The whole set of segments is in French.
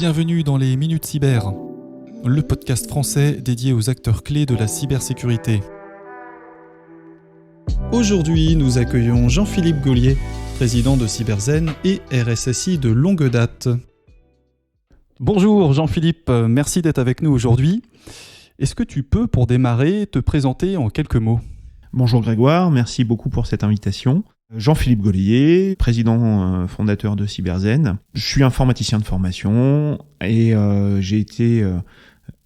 Bienvenue dans les Minutes Cyber, le podcast français dédié aux acteurs clés de la cybersécurité. Aujourd'hui, nous accueillons Jean-Philippe Gaulier, président de Cyberzen et RSSI de longue date. Bonjour Jean-Philippe, merci d'être avec nous aujourd'hui. Est-ce que tu peux, pour démarrer, te présenter en quelques mots ? Bonjour Grégoire, merci beaucoup pour cette invitation. Jean-Philippe Gaulier, président fondateur de Cyberzen. Je suis informaticien de formation et j'ai été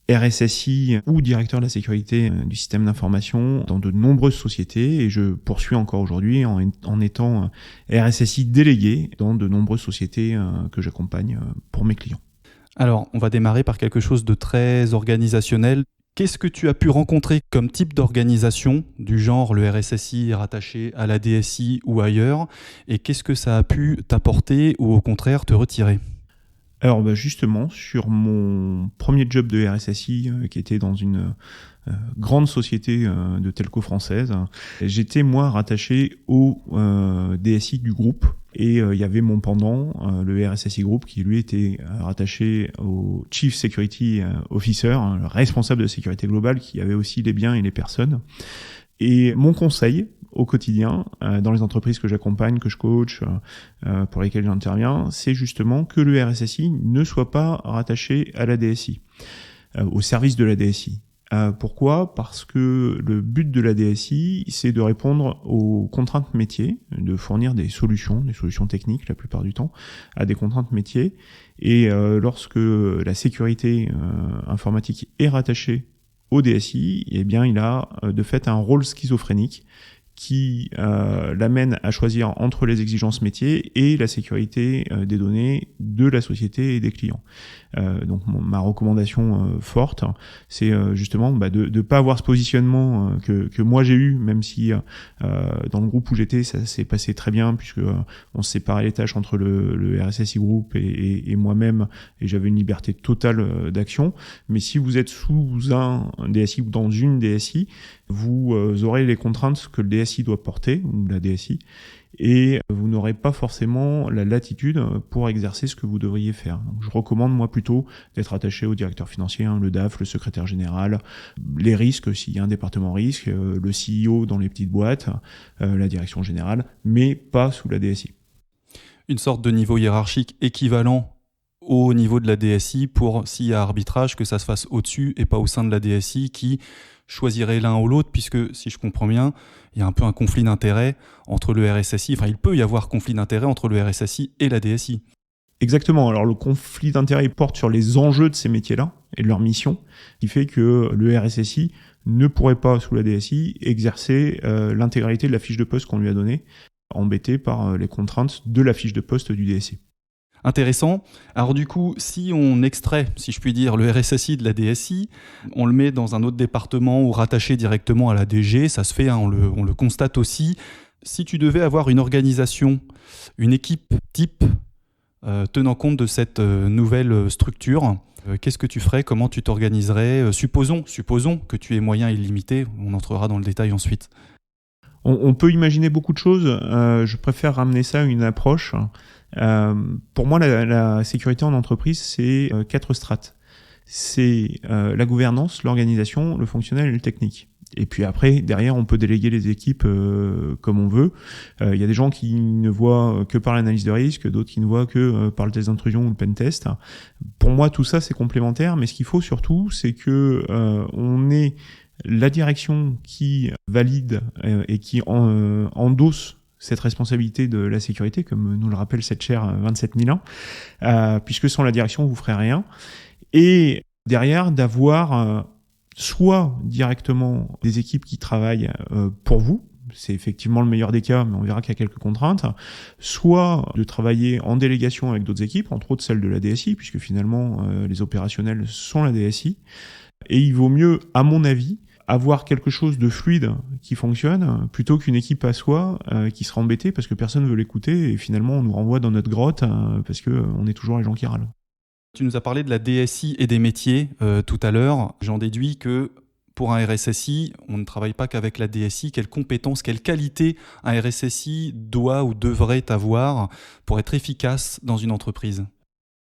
RSSI ou directeur de la sécurité du système d'information dans de nombreuses sociétés et je poursuis encore aujourd'hui en étant RSSI délégué dans de nombreuses sociétés que j'accompagne pour mes clients. Alors, on va démarrer par quelque chose de très organisationnel. Qu'est-ce que tu as pu rencontrer comme type d'organisation, du genre le RSSI rattaché à la DSI ou ailleurs, et qu'est-ce que ça a pu t'apporter ou au contraire te retirer ? Alors justement, sur mon premier job de RSSI, qui était dans une grande société de telco française, j'étais moi rattaché au DSI du groupe. Et il y avait mon pendant, le RSSI Group, qui lui était rattaché au Chief Security Officer, le responsable de sécurité globale, qui avait aussi les biens et les personnes. Et mon conseil au quotidien, dans les entreprises que j'accompagne, que je coach, pour lesquelles j'interviens, c'est justement que le RSSI ne soit pas rattaché à la DSI, au service de la DSI. Pourquoi ? Parce que le but de la DSI, c'est de répondre aux contraintes métiers, de fournir des solutions techniques la plupart du temps, à des contraintes métiers. Et lorsque la sécurité informatique est rattachée au DSI, eh bien, il a de fait un rôle schizophrénique qui l'amène à choisir entre les exigences métiers et la sécurité des données de la société et des clients. Donc ma recommandation forte, c'est justement de pas avoir ce positionnement que moi j'ai eu, même si dans le groupe où j'étais, ça s'est passé très bien, puisque on se séparait les tâches entre le RSSI Group et moi-même, et j'avais une liberté totale d'action. Mais si vous êtes sous un DSI ou dans une DSI, vous aurez les contraintes que le DSI doit porter, ou la DSI, et vous n'aurez pas forcément la latitude pour exercer ce que vous devriez faire. Donc, je recommande moi plutôt d'être attaché au directeur financier, le DAF, le secrétaire général, les risques s'il y a un département risque, le CEO dans les petites boîtes, la direction générale, mais pas sous la DSI. Une sorte de niveau hiérarchique équivalent au niveau de la DSI pour, s'il y a arbitrage, que ça se fasse au-dessus et pas au sein de la DSI qui choisirait l'un ou l'autre, puisque, si je comprends bien, il y a un peu un conflit d'intérêts entre le RSSI, enfin il peut y avoir conflit d'intérêts entre le RSSI et la DSI. Exactement, alors le conflit d'intérêts porte sur les enjeux de ces métiers-là et de leur mission, qui fait que le RSSI ne pourrait pas, sous la DSI, exercer l'intégralité de la fiche de poste qu'on lui a donnée, embêté par les contraintes de la fiche de poste du DSI. Intéressant. Alors du coup, si on extrait, si je puis dire, le RSSI de la DSI, on le met dans un autre département ou rattaché directement à la DG, ça se fait, on le constate aussi. Si tu devais avoir une organisation, une équipe type, tenant compte de cette nouvelle structure, qu'est-ce que tu ferais ? Comment tu t'organiserais ? Supposons que tu aies moyens illimités, on entrera dans le détail ensuite. On peut imaginer beaucoup de choses, je préfère ramener ça à une approche. Pour moi, la sécurité en entreprise, c'est 4 strates. C'est la gouvernance, l'organisation, le fonctionnel et le technique. Et puis après, derrière, on peut déléguer les équipes comme on veut. Il y a des gens qui ne voient que par l'analyse de risque, d'autres qui ne voient que par le test d'intrusion ou le pen test. Pour moi, tout ça, c'est complémentaire, mais ce qu'il faut surtout, c'est que on ait la direction qui valide et qui endosse cette responsabilité de la sécurité, comme nous le rappelle cette chère 27001, puisque sans la direction, vous ferez rien. Et derrière, d'avoir soit directement des équipes qui travaillent pour vous, c'est effectivement le meilleur des cas, mais on verra qu'il y a quelques contraintes, soit de travailler en délégation avec d'autres équipes, entre autres celles de la DSI, puisque finalement, les opérationnels sont la DSI. Et il vaut mieux, à mon avis, avoir quelque chose de fluide qui fonctionne plutôt qu'une équipe à soi qui sera embêtée parce que personne ne veut l'écouter et finalement on nous renvoie dans notre grotte parce qu'on est toujours les gens qui râlent. Tu nous as parlé de la DSI et des métiers tout à l'heure. J'en déduis que pour un RSSI, on ne travaille pas qu'avec la DSI. Quelles compétences, quelles qualités un RSSI doit ou devrait avoir pour être efficace dans une entreprise ?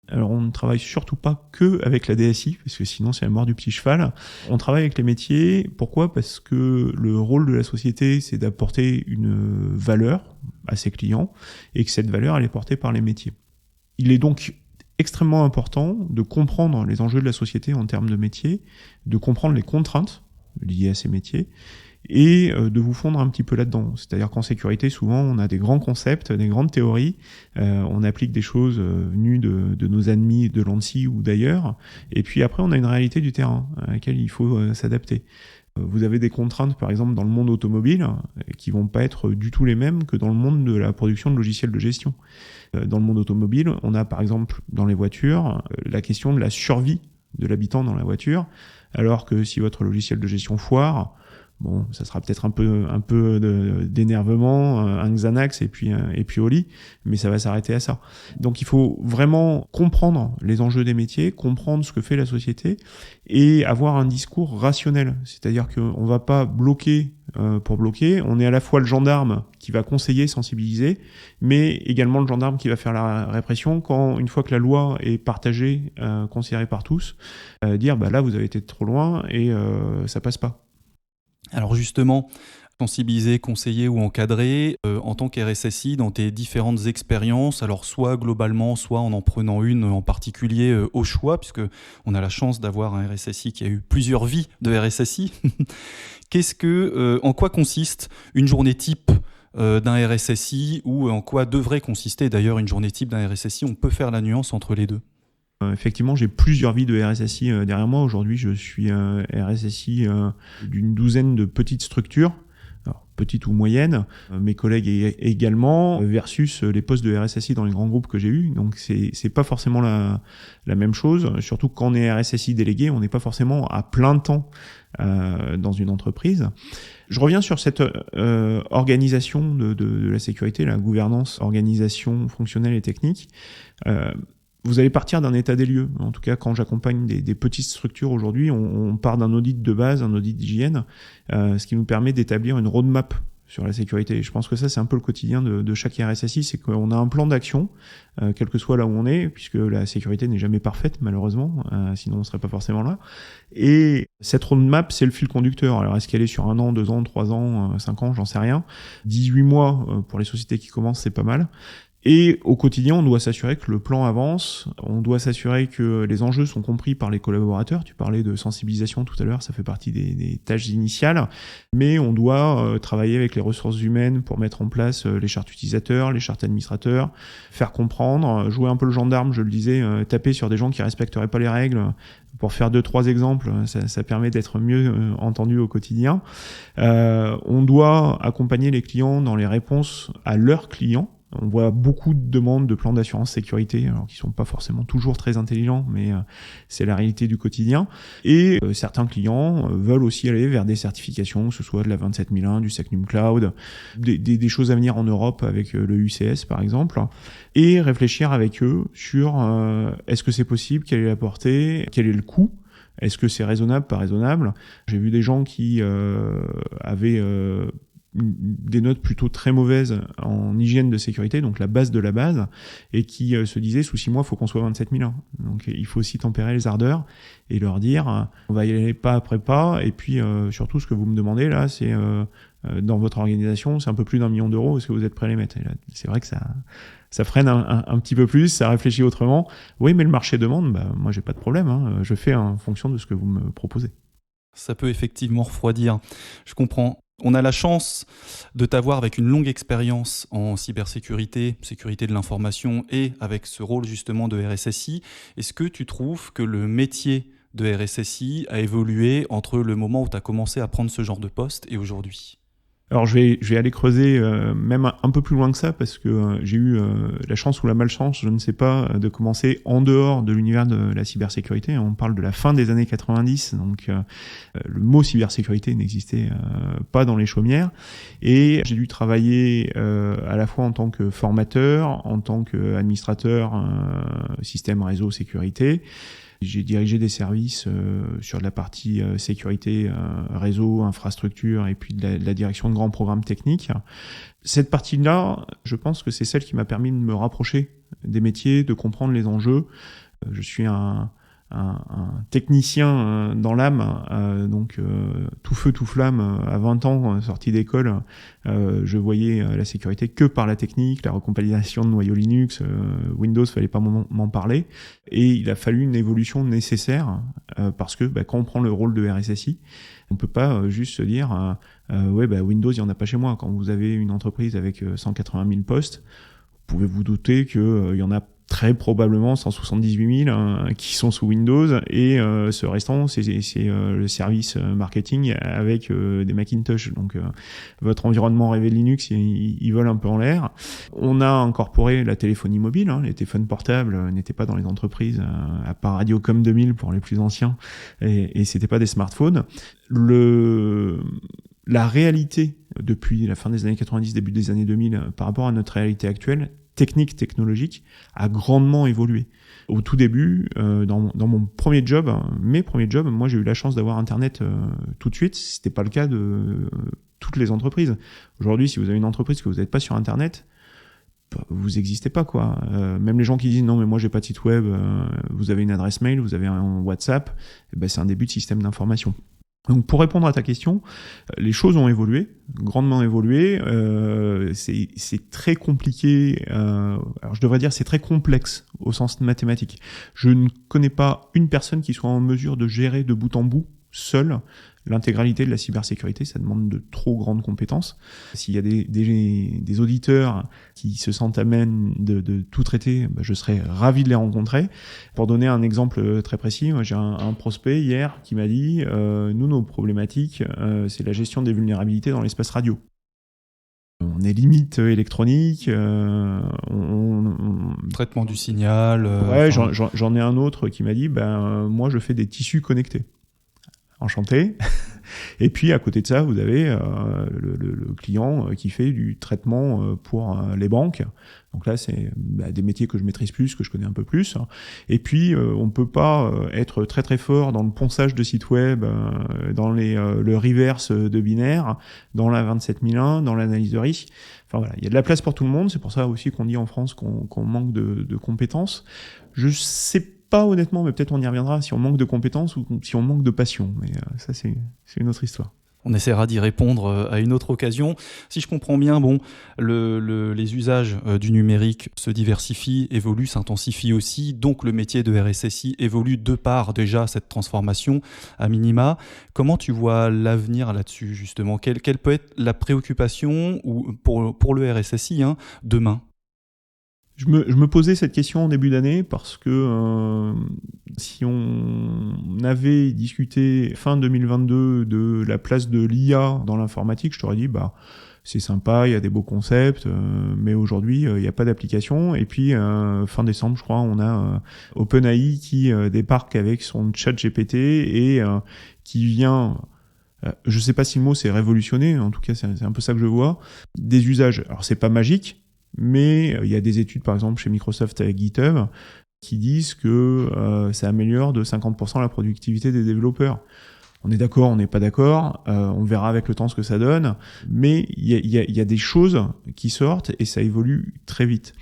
Alors, on ne travaille surtout pas que avec la DSI, parce que sinon c'est la mort du petit cheval. On travaille avec les métiers. Pourquoi ? Parce que le rôle de la société, c'est d'apporter une valeur à ses clients, et que cette valeur, elle est portée par les métiers. Il est donc extrêmement important de comprendre les enjeux de la société en termes de métiers, de comprendre les contraintes liées à ces métiers, et de vous fondre un petit peu là-dedans. C'est-à-dire qu'en sécurité, souvent, on a des grands concepts, des grandes théories, on applique des choses venues de nos ennemis de l'ANSSI ou d'ailleurs, et puis après, on a une réalité du terrain à laquelle il faut s'adapter. Vous avez des contraintes, par exemple, dans le monde automobile, qui vont pas être du tout les mêmes que dans le monde de la production de logiciels de gestion. Dans le monde automobile, on a, par exemple, dans les voitures, la question de la survie de l'habitant dans la voiture, alors que si votre logiciel de gestion foire, bon, ça sera peut-être un peu d'énervement, un Xanax et puis au lit, mais ça va s'arrêter à ça. Donc il faut vraiment comprendre les enjeux des métiers, comprendre ce que fait la société et avoir un discours rationnel. C'est-à-dire qu'on va pas bloquer pour bloquer. On est à la fois le gendarme qui va conseiller, sensibiliser, mais également le gendarme qui va faire la répression quand, une fois que la loi est partagée, considérée par tous, dire bah là vous avez été trop loin et ça passe pas. Alors justement, sensibiliser, conseiller ou encadrer, en tant qu'RSSI, dans tes différentes expériences, alors soit globalement, soit en prenant une en particulier au choix, puisque on a la chance d'avoir un RSSI qui a eu plusieurs vies de RSSI. En quoi consiste une journée type d'un RSSI, ou en quoi devrait consister d'ailleurs une journée type d'un RSSI? On peut faire la nuance entre les deux. Effectivement, j'ai plusieurs vies de RSSI derrière moi. Aujourd'hui, je suis RSSI d'une douzaine de petites structures, alors, petites ou moyennes. Mes collègues également, versus les postes de RSSI dans les grands groupes que j'ai eus. Donc, c'est pas forcément la même chose. Surtout quand on est RSSI délégué, on n'est pas forcément à plein temps dans une entreprise. Je reviens sur cette organisation de la sécurité, la gouvernance, organisation fonctionnelle et technique. Vous allez partir d'un état des lieux. En tout cas, quand j'accompagne des petites structures aujourd'hui, on part d'un audit de base, un audit d'hygiène, ce qui nous permet d'établir une roadmap sur la sécurité. Et je pense que ça, c'est un peu le quotidien de chaque RSSI, c'est qu'on a un plan d'action, quel que soit là où on est, puisque la sécurité n'est jamais parfaite, malheureusement, sinon on serait pas forcément là. Et cette roadmap, c'est le fil conducteur. Alors, est-ce qu'elle est sur 1 an, 2 ans, 3 ans, 5 ans, j'en sais rien. 18 mois, pour les sociétés qui commencent, c'est pas mal. Et au quotidien, on doit s'assurer que le plan avance, on doit s'assurer que les enjeux sont compris par les collaborateurs. Tu parlais de sensibilisation tout à l'heure, ça fait partie des tâches initiales, mais on doit travailler avec les ressources humaines pour mettre en place les chartes utilisateurs, les chartes administrateurs, faire comprendre, jouer un peu le gendarme, je le disais, taper sur des gens qui respecteraient pas les règles. Pour faire 2-3 exemples, ça permet d'être mieux entendu au quotidien. On doit accompagner les clients dans les réponses à leurs clients. On voit beaucoup de demandes de plans d'assurance sécurité, alors qui sont pas forcément toujours très intelligents, mais c'est la réalité du quotidien. Et certains clients veulent aussi aller vers des certifications, que ce soit de la 27001, du Secnum Cloud, des choses à venir en Europe avec le UCS par exemple, et réfléchir avec eux sur est-ce que c'est possible, quelle est la portée, quel est le coût. Est-ce que c'est raisonnable, pas raisonnable ? J'ai vu des gens qui avaient des notes plutôt très mauvaises en hygiène de sécurité, donc la base de la base, et qui se disaient sous 6 mois, il faut qu'on soit 27001. Donc il faut aussi tempérer les ardeurs et leur dire, on va y aller pas après pas, et puis surtout ce que vous me demandez là, c'est dans votre organisation, c'est un peu plus d'1 million d'euros, est-ce que vous êtes prêts à les mettre ? Et là, c'est vrai que ça freine un petit peu plus, ça réfléchit autrement. Oui, mais le marché demande, moi j'ai pas de problème, je fais en fonction de ce que vous me proposez. Ça peut effectivement refroidir, je comprends. On a la chance de t'avoir avec une longue expérience en cybersécurité, sécurité de l'information et avec ce rôle justement de RSSI. Est-ce que tu trouves que le métier de RSSI a évolué entre le moment où tu as commencé à prendre ce genre de poste et aujourd'hui ? Alors je vais aller creuser même un peu plus loin que ça parce que j'ai eu la chance ou la malchance, je ne sais pas, de commencer en dehors de l'univers de la cybersécurité. On parle de la fin des années 90, donc le mot cybersécurité n'existait pas dans les chaumières. Et j'ai dû travailler à la fois en tant que formateur, en tant qu'administrateur système réseau sécurité. J'ai dirigé des services sur la partie sécurité, réseau, infrastructure et puis de la direction de grands programmes techniques. Cette partie-là, je pense que c'est celle qui m'a permis de me rapprocher des métiers, de comprendre les enjeux. Je suis un technicien dans l'âme, donc tout feu, tout flamme. À 20 ans, sorti d'école, je voyais la sécurité que par la technique, la recompilation de noyaux Linux, Windows, fallait pas m'en parler. Et il a fallu une évolution nécessaire parce que quand on prend le rôle de RSSI, on peut pas juste se dire Windows, il y en a pas chez moi. Quand vous avez une entreprise avec 180 000 postes, vous pouvez vous douter qu'il y en a très probablement 178 000 qui sont sous Windows et ce restant c'est le service marketing avec des Macintosh. Donc votre environnement rêvé Linux il vole un peu en l'air. On a incorporé la téléphonie mobile, les téléphones portables n'étaient pas dans les entreprises à part Radiocom 2000 pour les plus anciens et c'était pas des smartphones. La réalité depuis la fin des années 90, début des années 2000 par rapport à notre réalité actuelle, technique, technologique, a grandement évolué. Au tout début, dans mon premier job, mes premiers jobs, moi j'ai eu la chance d'avoir Internet tout de suite. C'était pas le cas de toutes les entreprises. Aujourd'hui, si vous avez une entreprise que vous n'êtes pas sur Internet, vous n'existez pas, quoi. Même les gens qui disent non mais moi j'ai pas de site web, vous avez une adresse mail, vous avez un WhatsApp, c'est un début de système d'information. Donc pour répondre à ta question, les choses ont évolué, grandement évolué. C'est très compliqué. Alors je devrais dire c'est très complexe au sens mathématique. Je ne connais pas une personne qui soit en mesure de gérer de bout en bout seule l'intégralité de la cybersécurité. Ça demande de trop grandes compétences. S'il y a des auditeurs qui se sentent à même de tout traiter, je serais ravi de les rencontrer. Pour donner un exemple très précis, moi, j'ai un prospect hier qui m'a dit nous, nos problématiques, c'est la gestion des vulnérabilités dans l'espace radio. On est limite électronique. Traitement du signal. J'en ai un autre qui m'a dit moi, je fais des tissus connectés. Enchanté. Et puis à côté de ça, vous avez le client qui fait du traitement pour les banques. Donc là, c'est des métiers que je maîtrise plus, que je connais un peu plus. Et puis, on peut pas être très très fort dans le ponçage de sites web, dans le reverse de binaire, dans la 27001, dans l'analyse de risque. Enfin voilà, il y a de la place pour tout le monde. C'est pour ça aussi qu'on dit en France qu'on manque de compétences. Je sais pas honnêtement, mais peut-être on y reviendra si on manque de compétences ou si on manque de passion. Mais ça, c'est une autre histoire. On essaiera d'y répondre à une autre occasion. Si je comprends bien, les usages du numérique se diversifient, évoluent, s'intensifient aussi. Donc le métier de RSSI évolue de par déjà cette transformation à minima. Comment tu vois l'avenir là-dessus justement ? Quelle peut être la préoccupation pour le RSSI demain ? Je me posais cette question en début d'année parce que si on avait discuté fin 2022 de la place de l'IA dans l'informatique, je t'aurais dit c'est sympa, il y a des beaux concepts, mais aujourd'hui il n'y a pas d'application. Et puis fin décembre, je crois, on a OpenAI qui débarque avec son chat GPT et qui vient... je sais pas si le mot c'est révolutionner, en tout cas c'est un peu ça que je vois, des usages. Alors c'est pas magique, mais il y a des études, par exemple, chez Microsoft avec GitHub, qui disent que ça améliore de 50% la productivité des développeurs. On est d'accord, on n'est pas d'accord, on verra avec le temps ce que ça donne, mais il y a des choses qui sortent et ça évolue très vite.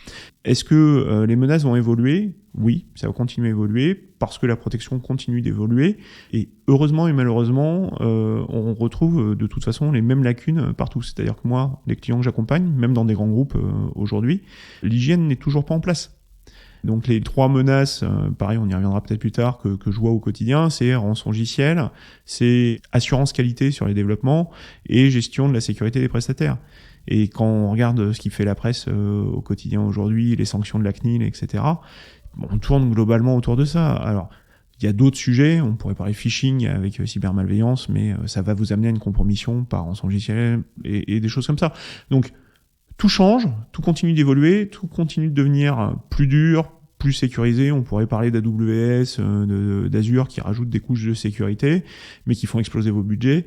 Est-ce que les menaces vont évoluer ? Oui, ça va continuer à évoluer parce que la protection continue d'évoluer et heureusement et malheureusement, on retrouve de toute façon les mêmes lacunes partout. C'est-à-dire que moi, les clients que j'accompagne, même dans des grands groupes aujourd'hui, l'hygiène n'est toujours pas en place. Donc les trois menaces, pareil, on y reviendra peut-être plus tard, que je vois au quotidien, c'est rançongiciel, c'est assurance qualité sur les développements et gestion de la sécurité des prestataires. Et quand on regarde ce qui fait la presse au quotidien aujourd'hui, les sanctions de la CNIL, etc., on tourne globalement autour de ça. Alors, il y a d'autres sujets, on pourrait parler phishing avec cybermalveillance, mais ça va vous amener à une compromission par rançongiciel et des choses comme ça. Donc, tout change, tout continue d'évoluer, tout continue de devenir plus dur, plus sécurisé. On pourrait parler d'AWS, d'Azure qui rajoutent des couches de sécurité, mais qui font exploser vos budgets.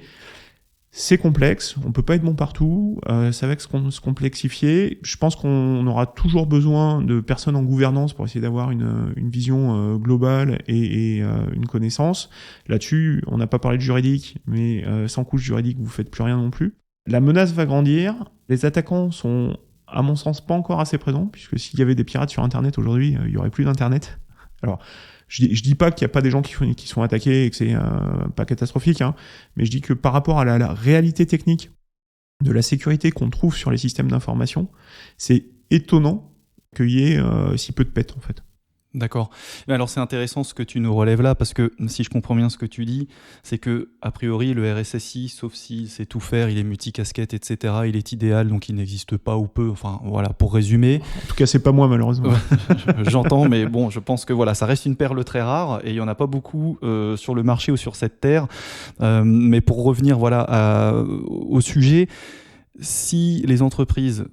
C'est complexe, on peut pas être bon partout, ça va se complexifier. Je pense qu'on aura toujours besoin de personnes en gouvernance pour essayer d'avoir une vision globale et une connaissance. Là-dessus, on n'a pas parlé de juridique, mais sans couche juridique, vous faites plus rien non plus. La menace va grandir, les attaquants sont à mon sens, pas encore assez présent, puisque s'il y avait des pirates sur Internet aujourd'hui, il y aurait plus d'Internet. Alors, je dis pas qu'il n'y a pas des gens qui sont attaqués et que c'est pas catastrophique, hein, mais je dis que par rapport à la réalité technique de la sécurité qu'on trouve sur les systèmes d'information, c'est étonnant qu'il y ait si peu de pets, en fait. D'accord. Mais alors c'est intéressant ce que tu nous relèves là, parce que si je comprends bien ce que tu dis, c'est que a priori le RSSI, sauf s'il sait tout faire, il est multicasquette, etc., il est idéal, donc il n'existe pas ou peu, enfin voilà, pour résumer. En tout cas, c'est pas moi malheureusement. J'entends, mais bon, je pense que voilà, ça reste une perle très rare, et il n'y en a pas beaucoup sur le marché ou sur cette terre. Mais pour revenir au sujet, si les entreprises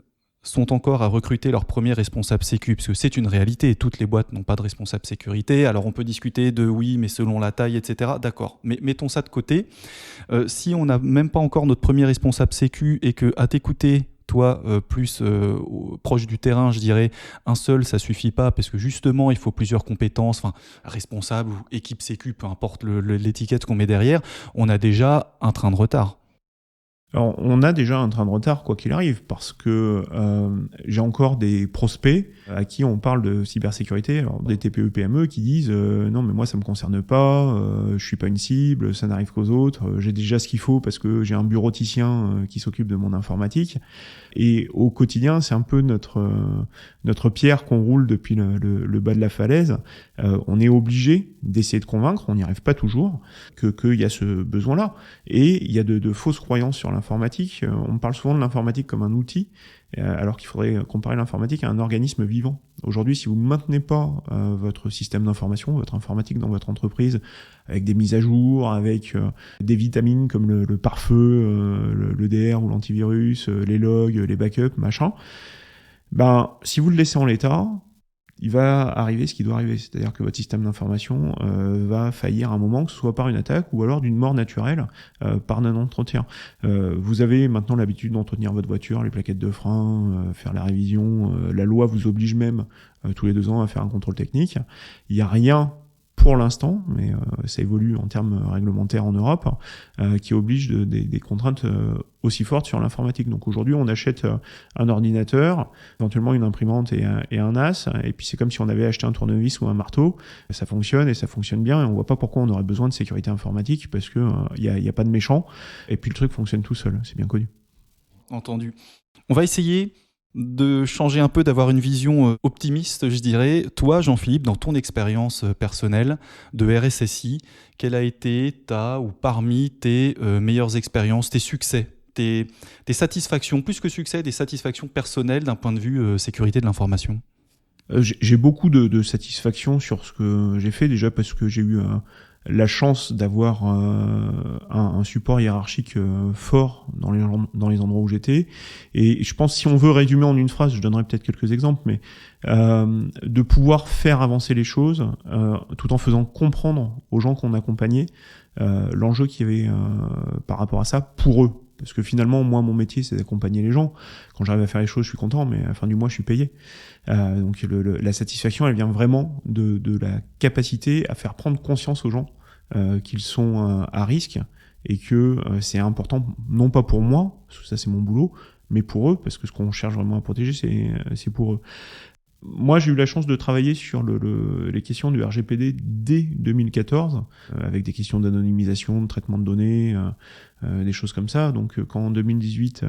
sont encore à recruter leur premier responsable sécu, parce que c'est une réalité, toutes les boîtes n'ont pas de responsable sécurité, alors on peut discuter de oui, mais selon la taille, etc. D'accord, mais mettons ça de côté. Si on n'a même pas encore notre premier responsable sécu et que à t'écouter, toi, plus proche du terrain, je dirais, un seul, ça suffit pas, parce que justement, il faut plusieurs compétences, enfin, responsable ou équipe sécu, peu importe l'étiquette qu'on met derrière, on a déjà un train de retard. Alors, on a déjà un train de retard, quoi qu'il arrive, parce que j'ai encore des prospects à qui on parle de cybersécurité, alors des TPE, PME, qui disent non, mais moi, ça me concerne pas, je suis pas une cible, ça n'arrive qu'aux autres, j'ai déjà ce qu'il faut parce que j'ai un bureauticien qui s'occupe de mon informatique. Et au quotidien, c'est un peu notre pierre qu'on roule depuis le bas de la falaise. On est obligé d'essayer de convaincre, on n'y arrive pas toujours, qu'il y a ce besoin-là. Et il y a de fausses croyances sur l'informatique. On parle souvent de l'informatique comme un outil, alors qu'il faudrait comparer l'informatique à un organisme vivant. Aujourd'hui, si vous ne maintenez pas votre système d'information, votre informatique dans votre entreprise, avec des mises à jour, avec des vitamines comme le pare-feu, l'EDR ou l'antivirus, les logs, les backups, machin, ben, si vous le laissez en l'état, il va arriver ce qui doit arriver. C'est-à-dire que votre système d'information va faillir à un moment, que ce soit par une attaque ou alors d'une mort naturelle par non-entretien. Vous avez maintenant l'habitude d'entretenir votre voiture, les plaquettes de frein, faire la révision. La loi vous oblige même tous les 2 ans à faire un contrôle technique. Il n'y a rien pour l'instant, mais ça évolue en termes réglementaires en Europe, qui oblige des contraintes aussi fortes sur l'informatique. Donc aujourd'hui, on achète un ordinateur, éventuellement une imprimante et un NAS, et puis c'est comme si on avait acheté un tournevis ou un marteau. Ça fonctionne et ça fonctionne bien, et on voit pas pourquoi on aurait besoin de sécurité informatique, parce que y a pas de méchant, et puis le truc fonctionne tout seul, c'est bien connu. Entendu. On va essayer de changer un peu, d'avoir une vision optimiste, je dirais. Toi, Jean-Philippe, dans ton expérience personnelle de RSSI, quelle a été ta ou parmi tes meilleures expériences, tes succès, tes satisfactions, plus que succès, des satisfactions personnelles d'un point de vue sécurité de l'information? J'ai beaucoup de satisfaction sur ce que j'ai fait, déjà parce que j'ai eu la chance d'avoir un support hiérarchique fort dans les endroits où j'étais. Et je pense, si on veut résumer en une phrase, je donnerai peut-être quelques exemples, mais de pouvoir faire avancer les choses tout en faisant comprendre aux gens qu'on accompagnait l'enjeu qu'il y avait par rapport à ça pour eux. Parce que finalement, moi, mon métier, c'est d'accompagner les gens. Quand j'arrive à faire les choses, je suis content, mais à la fin du mois, je suis payé. Donc la satisfaction, elle vient vraiment de la capacité à faire prendre conscience aux gens qu'ils sont à risque, et que c'est important, non pas pour moi, parce que ça c'est mon boulot, mais pour eux, parce que ce qu'on cherche vraiment à protéger, c'est pour eux. Moi, j'ai eu la chance de travailler sur les questions du RGPD dès 2014, avec des questions d'anonymisation, de traitement de données, des choses comme ça. Donc, quand en 2018,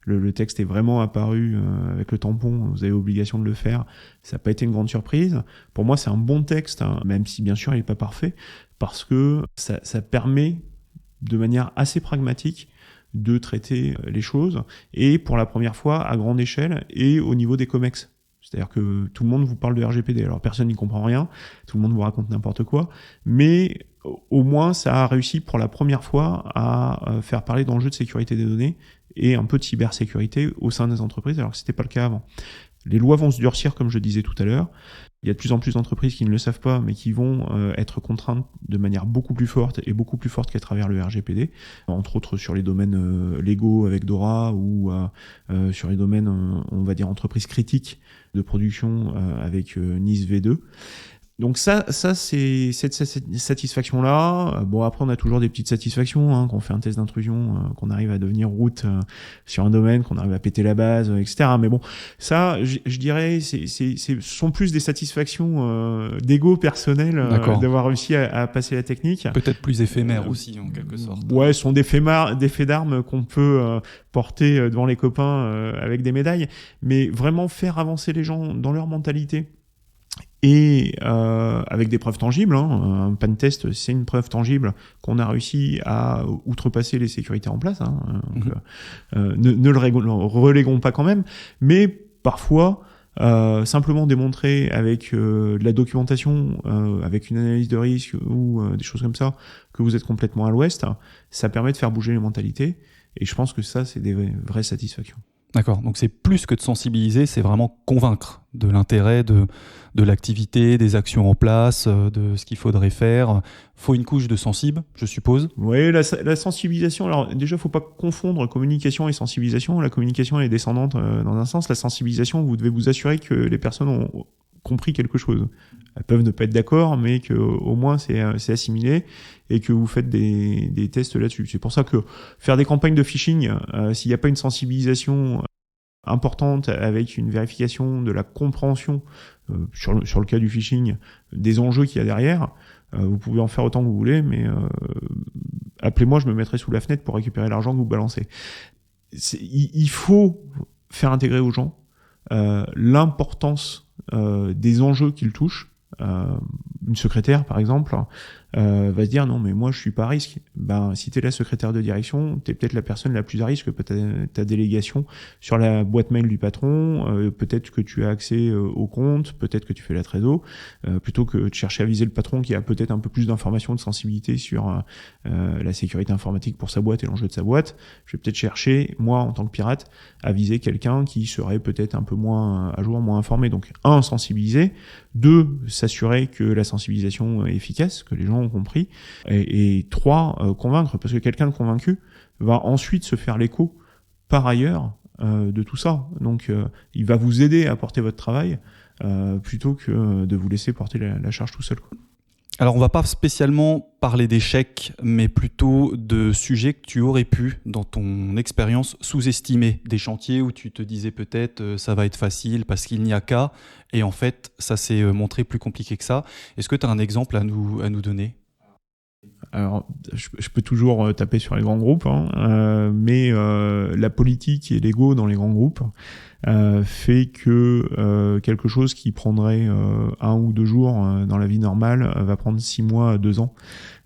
le texte est vraiment apparu avec le tampon, vous avez obligation de le faire, ça n'a pas été une grande surprise. Pour moi, c'est un bon texte, hein, même si bien sûr, il n'est pas parfait, parce que ça permet, de manière assez pragmatique, de traiter les choses, et pour la première fois, à grande échelle, et au niveau des COMEX. C'est-à-dire que tout le monde vous parle de RGPD. Alors personne n'y comprend rien, tout le monde vous raconte n'importe quoi, mais au moins ça a réussi pour la première fois à faire parler d'enjeux de sécurité des données et un peu de cybersécurité au sein des entreprises, alors que c'était pas le cas avant. Les lois vont se durcir, comme je le disais tout à l'heure. Il y a de plus en plus d'entreprises qui ne le savent pas, mais qui vont être contraintes de manière beaucoup plus forte, et beaucoup plus forte qu'à travers le RGPD, entre autres sur les domaines légaux avec DORA, ou sur les domaines, on va dire, entreprises critiques de production avec NIS V2. Donc ça c'est cette satisfaction-là. Bon, après, on a toujours des petites satisfactions, hein, quand on fait un test d'intrusion, qu'on arrive à devenir root sur un domaine, qu'on arrive à péter la base, etc. Mais bon, ça, je dirais, ce sont plus des satisfactions d'ego personnel, d'avoir réussi à passer la technique. Peut-être plus éphémères aussi, en quelque sorte. Ouais, ce sont des faits d'armes qu'on peut porter devant les copains avec des médailles, mais vraiment faire avancer les gens dans leur mentalité. Et avec des preuves tangibles, hein. Un pentest, c'est une preuve tangible qu'on a réussi à outrepasser les sécurités en place. Hein. Donc, ne le reléguons pas quand même, mais parfois simplement démontrer avec de la documentation, avec une analyse de risque ou des choses comme ça, que vous êtes complètement à l'ouest, ça permet de faire bouger les mentalités. Et je pense que ça, c'est des vraies satisfactions. D'accord, donc c'est plus que de sensibiliser, c'est vraiment convaincre de l'intérêt de l'activité, des actions en place, de ce qu'il faudrait faire. Faut une couche de sensible, je suppose. Oui, la sensibilisation, alors déjà, faut pas confondre communication et sensibilisation. La communication est descendante dans un sens. La sensibilisation, vous devez vous assurer que les personnes ont compris quelque chose. Elles peuvent ne pas être d'accord, mais que au moins c'est assimilé et que vous faites des tests là-dessus. C'est pour ça que faire des campagnes de phishing, s'il n'y a pas une sensibilisation importante avec une vérification de la compréhension sur le cas du phishing des enjeux qu'il y a derrière, vous pouvez en faire autant que vous voulez, mais appelez-moi, je me mettrai sous la fenêtre pour récupérer l'argent que vous balancez. Il faut faire intégrer aux gens l'importance des enjeux qu'ils touchent. Une secrétaire, par exemple, va se dire non, mais moi je suis pas à risque. Ben, si t'es la secrétaire de direction, t'es peut-être la personne la plus à risque, peut-être ta délégation sur la boîte mail du patron, peut-être que tu as accès au compte, peut-être que tu fais la trésor, plutôt que de chercher à viser le patron qui a peut-être un peu plus d'informations, de sensibilité sur la sécurité informatique pour sa boîte et l'enjeu de sa boîte. Je vais peut-être chercher, moi en tant que pirate, à viser quelqu'un qui serait peut-être un peu moins à jour, moins informé. Donc, sensibiliser. 2, s'assurer que la sensibilisation est efficace, que les gens ont compris. Et 3, convaincre, parce que quelqu'un de convaincu va ensuite se faire l'écho par ailleurs de tout ça. Donc il va vous aider à porter votre travail plutôt que de vous laisser porter la charge tout seul, quoi. Alors on va pas spécialement parler d'échecs, mais plutôt de sujets que tu aurais pu, dans ton expérience, sous-estimer. Des chantiers où tu te disais peut-être ça va être facile parce qu'il n'y a qu'à, et en fait ça s'est montré plus compliqué que ça. Est-ce que tu as un exemple à nous donner ? Alors, je peux toujours taper sur les grands groupes, hein, mais la politique et l'ego dans les grands groupes fait que quelque chose qui prendrait 1 ou 2 jours dans la vie normale va prendre 6 mois à 2 ans.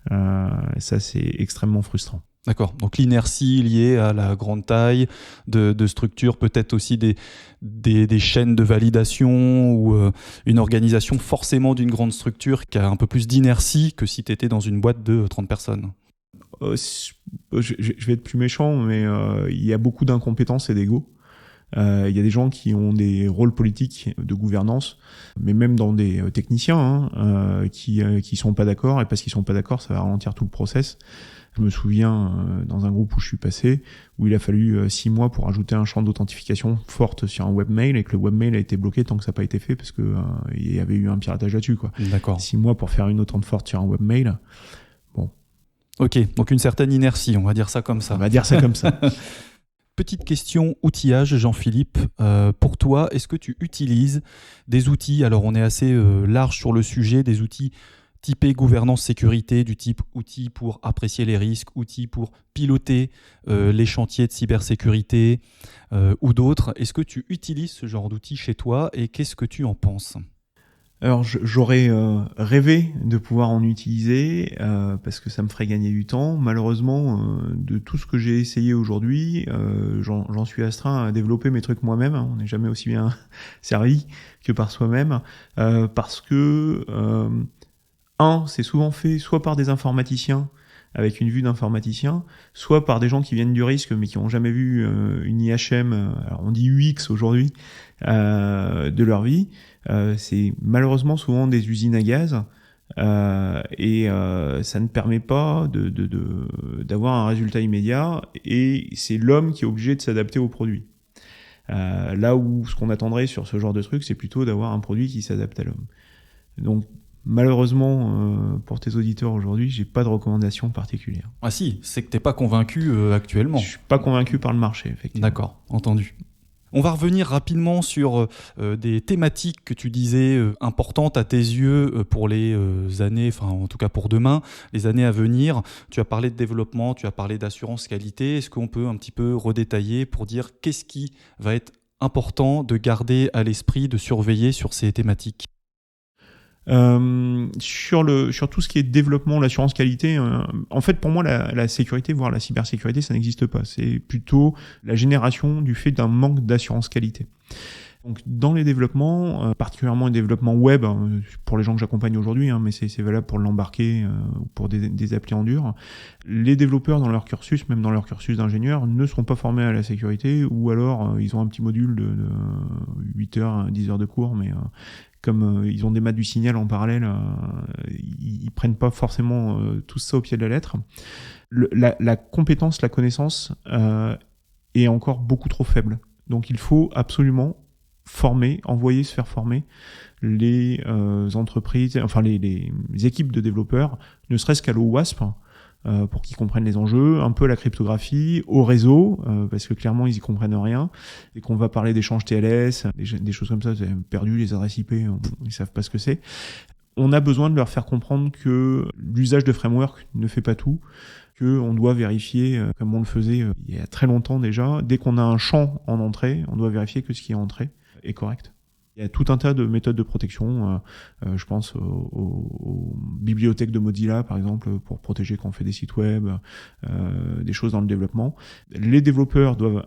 Ça, c'est extrêmement frustrant. D'accord, donc l'inertie liée à la grande taille de structures, peut-être aussi des chaînes de validation ou une organisation forcément d'une grande structure qui a un peu plus d'inertie que si tu étais dans une boîte de 30 personnes. Je vais être plus méchant, mais il y a beaucoup d'incompétence et d'ego. Il y a des gens qui ont des rôles politiques de gouvernance, mais même dans des techniciens qui sont pas d'accord, et parce qu'ils sont pas d'accord, ça va ralentir tout le process. Je me souviens dans un groupe où je suis passé, où il a fallu 6 mois pour ajouter un champ d'authentification forte sur un webmail, et que le webmail a été bloqué tant que ça n'a pas été fait parce que il y avait eu un piratage là-dessus, quoi. D'accord. 6 mois pour faire une autant de forte sur un webmail. Bon. Ok, donc une certaine inertie, on va dire ça comme ça. On va dire ça comme ça. Petite question outillage, Jean-Philippe. Pour toi, est-ce que tu utilises des outils, alors on est assez large sur le sujet, des outils typés gouvernance sécurité, du type outils pour apprécier les risques, outils pour piloter les chantiers de cybersécurité ou d'autres. Est-ce que tu utilises ce genre d'outils chez toi et qu'est-ce que tu en penses ? Alors j'aurais rêvé de pouvoir en utiliser parce que ça me ferait gagner du temps. Malheureusement, de tout ce que j'ai essayé aujourd'hui, j'en suis astreint à développer mes trucs moi-même. On n'est jamais aussi bien servi que par soi-même parce que c'est souvent fait soit par des informaticiens avec une vue d'informaticien, soit par des gens qui viennent du risque mais qui n'ont jamais vu une IHM, alors on dit UX aujourd'hui, de leur vie. C'est malheureusement souvent des usines à gaz et ça ne permet pas d'avoir un résultat immédiat, et c'est l'homme qui est obligé de s'adapter au produit. Là où ce qu'on attendrait sur ce genre de truc, c'est plutôt d'avoir un produit qui s'adapte à l'homme. Donc Malheureusement, pour tes auditeurs aujourd'hui, j'ai pas de recommandation particulière. Ah si, c'est que t'es pas convaincu actuellement. Je suis pas convaincu par le marché, effectivement. D'accord, entendu. On va revenir rapidement sur des thématiques que tu disais importantes à tes yeux pour les années, enfin en tout cas pour demain, les années à venir. Tu as parlé de développement, tu as parlé d'assurance qualité. Est-ce qu'on peut un petit peu redétailler pour dire qu'est-ce qui va être important de garder à l'esprit, de surveiller sur ces thématiques ? Sur tout ce qui est développement, l'assurance qualité, en fait pour moi la sécurité, voire la cybersécurité, ça n'existe pas. C'est plutôt la génération du fait d'un manque d'assurance qualité. Donc dans les développements, particulièrement les développements web, pour les gens que j'accompagne aujourd'hui, mais c'est valable pour l'embarquer ou pour des applis en dur, les développeurs dans leur cursus, même dans leur cursus d'ingénieur, ne sont pas formés à la sécurité, ou alors ils ont un petit module de 8 heures, 10 heures de cours, mais comme ils ont des maths du signal en parallèle, ils prennent pas forcément tout ça au pied de la lettre. La compétence, la connaissance est encore beaucoup trop faible. Donc il faut absolument former, envoyer se faire former les entreprises, enfin les équipes de développeurs, ne serait-ce qu'à l'OWASP, pour qu'ils comprennent les enjeux, un peu la cryptographie, au réseau, parce que clairement ils y comprennent rien, et qu'on va parler d'échanges TLS, des choses comme ça, c'est perdu, les adresses IP, ils savent pas ce que c'est. On a besoin de leur faire comprendre que l'usage de framework ne fait pas tout, qu'on doit vérifier, comme on le faisait il y a très longtemps déjà, dès qu'on a un champ en entrée, on doit vérifier que ce qui est entré est correct. Il y a tout un tas de méthodes de protection, je pense aux bibliothèques de Mozilla, par exemple, pour protéger quand on fait des sites web, des choses dans le développement. Les développeurs doivent,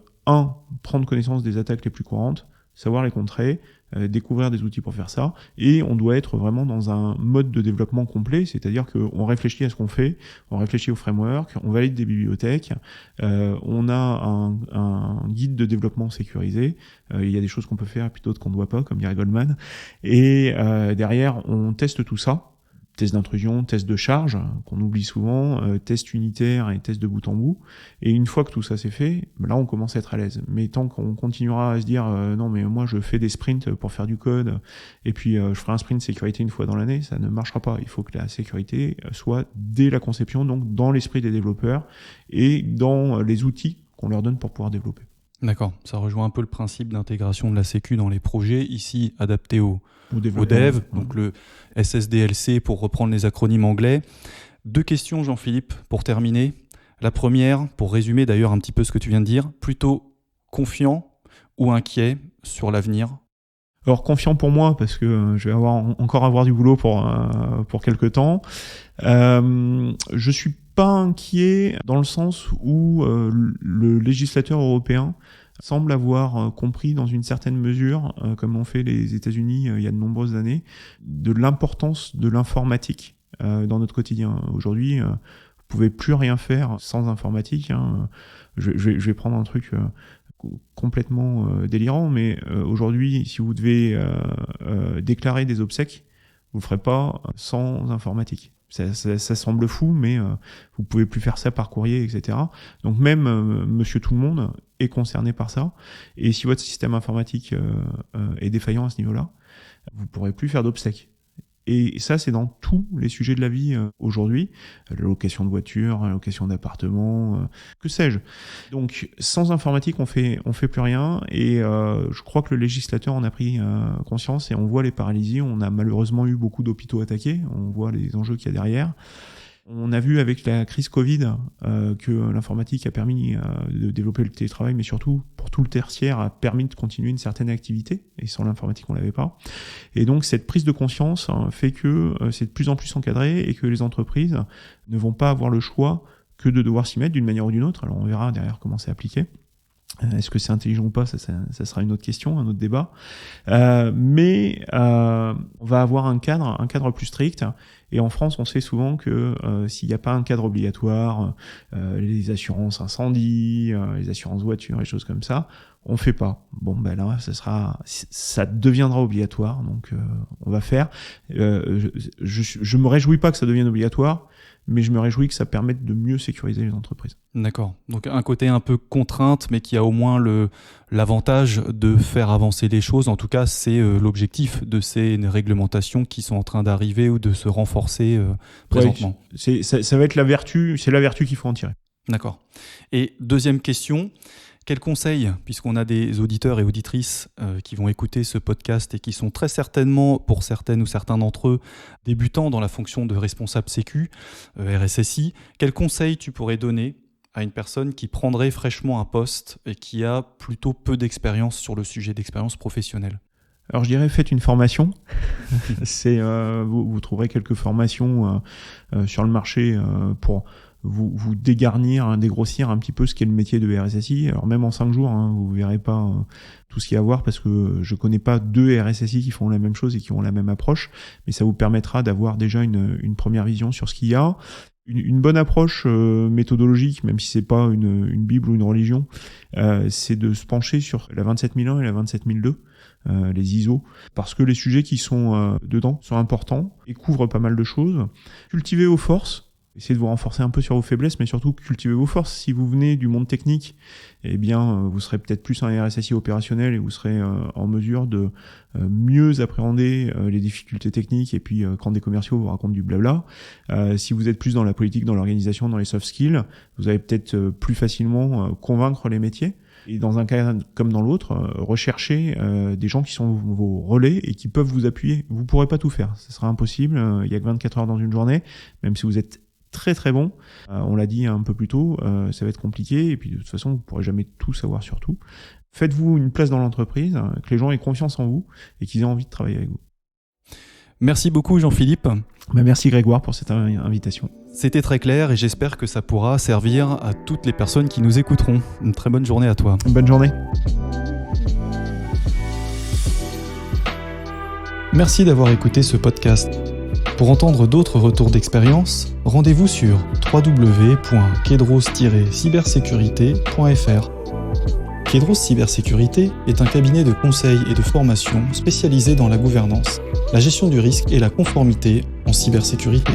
prendre connaissance des attaques les plus courantes, savoir les contrer, découvrir des outils pour faire ça, et on doit être vraiment dans un mode de développement complet, c'est-à-dire qu'on réfléchit à ce qu'on fait, on réfléchit au framework, on valide des bibliothèques, on a un guide de développement sécurisé, il y a des choses qu'on peut faire et puis d'autres qu'on ne doit pas, comme dirait Goldman, et derrière on teste tout ça, test d'intrusion, test de charge, qu'on oublie souvent, test unitaire et test de bout en bout. Et une fois que tout ça c'est fait, là on commence à être à l'aise. Mais tant qu'on continuera à se dire non mais moi je fais des sprints pour faire du code et puis je ferai un sprint sécurité une fois dans l'année, ça ne marchera pas. Il faut que la sécurité soit dès la conception, donc dans l'esprit des développeurs et dans les outils qu'on leur donne pour pouvoir développer. D'accord, ça rejoint un peu le principe d'intégration de la sécu dans les projets, ici adapté aux dev, donc le SSDLC pour reprendre les acronymes anglais. 2 questions Jean-Philippe pour terminer. La première, pour résumer d'ailleurs un petit peu ce que tu viens de dire, plutôt confiant ou inquiet sur l'avenir ? Alors confiant pour moi parce que je vais encore avoir du boulot pour quelques temps. Je suis pas inquiet dans le sens où le législateur européen semble avoir compris dans une certaine mesure, comme l'ont fait les États-Unis il y a de nombreuses années, de l'importance de l'informatique dans notre quotidien. Aujourd'hui, vous pouvez plus rien faire sans informatique. Je vais prendre un truc complètement délirant, mais aujourd'hui, si vous devez déclarer des obsèques, vous le ferez pas sans informatique. Ça semble fou, mais vous pouvez plus faire ça par courrier, etc. Donc même monsieur tout le monde est concerné par ça. Et si votre système informatique est défaillant à ce niveau-là, vous pourrez plus faire d'obsèques. Et ça, c'est dans tous les sujets de la vie aujourd'hui. La location de voiture, la location d'appartement, que sais-je. Donc, sans informatique, on fait plus rien. Et je crois que le législateur en a pris conscience et on voit les paralysies. On a malheureusement eu beaucoup d'hôpitaux attaqués. On voit les enjeux qu'il y a derrière. On a vu avec la crise Covid que l'informatique a permis de développer le télétravail, mais surtout pour tout le tertiaire a permis de continuer une certaine activité. Et sans l'informatique, on l'avait pas. Et donc cette prise de conscience fait que c'est de plus en plus encadré et que les entreprises ne vont pas avoir le choix que de devoir s'y mettre d'une manière ou d'une autre. Alors on verra derrière comment c'est appliqué. Est-ce que c'est intelligent ou pas, ça sera une autre question, un autre débat. Mais on va avoir un cadre plus strict. Et en France, on sait souvent que s'il n'y a pas un cadre obligatoire, les assurances incendie, les assurances voitures, les choses comme ça, on fait pas. Bon, ben là, ça deviendra obligatoire, donc on va faire. Je me réjouis pas que ça devienne obligatoire, mais je me réjouis que ça permette de mieux sécuriser les entreprises. D'accord. Donc un côté un peu contrainte, mais qui a au moins l'avantage de faire avancer les choses. En tout cas, c'est l'objectif de ces réglementations qui sont en train d'arriver ou de se renforcer présentement. Ouais, ça va être la vertu, c'est la vertu qu'il faut en tirer. D'accord. Et deuxième question, quel conseil, puisqu'on a des auditeurs et auditrices qui vont écouter ce podcast et qui sont très certainement, pour certaines ou certains d'entre eux, débutants dans la fonction de responsable sécu, RSSI, quel conseil tu pourrais donner à une personne qui prendrait fraîchement un poste et qui a plutôt peu d'expérience sur le sujet, d'expérience professionnelle? Alors je dirais faites une formation. Vous trouverez quelques formations sur le marché pour vous dégarnir, dégrossir un petit peu ce qu'est le métier de RSSI. Alors même en 5 jours, vous verrez pas tout ce qu'il y a à voir parce que je connais pas 2 RSSI qui font la même chose et qui ont la même approche, mais ça vous permettra d'avoir déjà une première vision sur ce qu'il y a. Une bonne approche méthodologique, même si c'est pas une bible ou une religion, c'est de se pencher sur la 27001 et la 27002, les ISO, parce que les sujets qui sont dedans sont importants et couvrent pas mal de choses. Cultivez vos forces. Essayez de vous renforcer un peu sur vos faiblesses, mais surtout cultivez vos forces. Si vous venez du monde technique, eh bien, vous serez peut-être plus un RSSI opérationnel et vous serez en mesure de mieux appréhender les difficultés techniques et puis quand des commerciaux vous racontent du blabla. Si vous êtes plus dans la politique, dans l'organisation, dans les soft skills, vous allez peut-être plus facilement convaincre les métiers. Et dans un cas comme dans l'autre, recherchez des gens qui sont vos relais et qui peuvent vous appuyer. Vous pourrez pas tout faire, ce sera impossible. Il y a que 24 heures dans une journée, même si vous êtes très très bon. On l'a dit un peu plus tôt, ça va être compliqué et puis de toute façon vous pourrez jamais tout savoir sur tout. Faites-vous une place dans l'entreprise, que les gens aient confiance en vous et qu'ils aient envie de travailler avec vous. Merci beaucoup Jean-Philippe. Merci Grégoire pour cette invitation. C'était très clair et j'espère que ça pourra servir à toutes les personnes qui nous écouteront. Une très bonne journée à toi. Bonne journée. Merci d'avoir écouté ce podcast. Pour entendre d'autres retours d'expérience, rendez-vous sur www.kedros-cybersécurité.fr. Kedros Cybersécurité est un cabinet de conseil et de formation spécialisé dans la gouvernance, la gestion du risque et la conformité en cybersécurité.